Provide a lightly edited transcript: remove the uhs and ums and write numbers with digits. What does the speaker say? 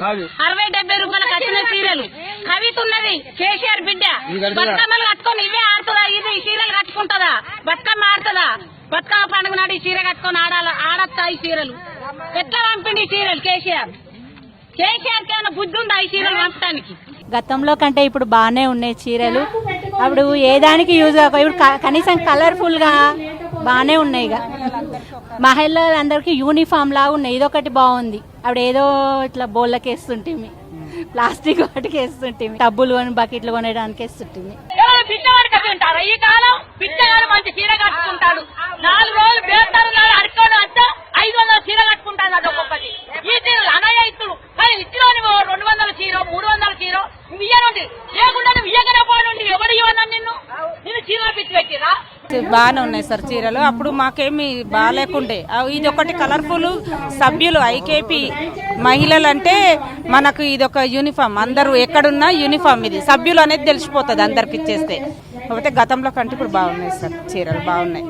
60-70 రూపాయలకు వచ్చిన చీరలు. కవిత ఉన్నది, కేసీఆర్ బిడ్డ, బతుకమ్మలు కట్టుకొని ఇవే ఆడుతుందా? ఇది చీరలు కట్టుకుంటుందా? బతుకమ్మ ఆడుతుందా? బతుకమ్మ పండుగ నాడు ఈ చీర కట్టుకొని ఆడొస్తా ఈ చీరలు? ఎట్లా పంపిండి ఈ చీరలు కేసీఆర్? కేసీఆర్ కి ఏమైనా బుద్ధి ఉందా ఈ చీరలు పంపడానికి? గతంలో కంటే ఇప్పుడు బాగానే ఉన్నాయి చీరలు. అప్పుడు ఏ దానికి యూజ్ కాక ఇప్పుడు కనీసం కలర్ఫుల్ గా బాగానే ఉన్నాయి. ఇక మహిళలందరికీ యూనిఫామ్ లాగా ఉన్నాయి. ఇదొకటి బాగుంది. అప్పుడు ఏదో ఇట్లా బోళ్ళకి వేస్తుంటిమి, ప్లాస్టిక్ వాటికి వేస్తుంటిమి, టబ్బులు కొని బకెట్లు కొనడానికి వేస్తుంటిమి. ఈ కాలం పిచ్చగాడు మంచి చీర కట్టుకుంటాడు. 4 రోజులు బేస్తాడు అడుకోడు అంతా 500 చీర కట్టుకుంటాడు. అది ఒక్కొక్కటి. ఈ చీరలు అనయాయిస్తులు కానీ ఇచ్చిలో 200 చీర 300 చీర ఇయ్యనుండి లేకుండా నువ్వు ఇయ్యగానే పోనుండి ఎవరు ఇవ్వను నిన్ను చీరలు పిచ్చి పెట్టిరా? బాగానే ఉన్నాయి సార్ చీరలు. అప్పుడు మాకేమి బాగాలేకుండే. ఇది ఒకటి కలర్ఫుల్. సభ్యులు ఐకేపీ మహిళలు అంటే మనకు ఇది ఒక యూనిఫామ్. అందరూ ఎక్కడున్నా యూనిఫామ్. ఇది సభ్యులు అనేది తెలిసిపోతుంది అందరికి ఇచ్చేస్తే. కాకపోతే గతంలో కంటే ఇప్పుడు బాగున్నాయి సార్ చీరలు బాగున్నాయి.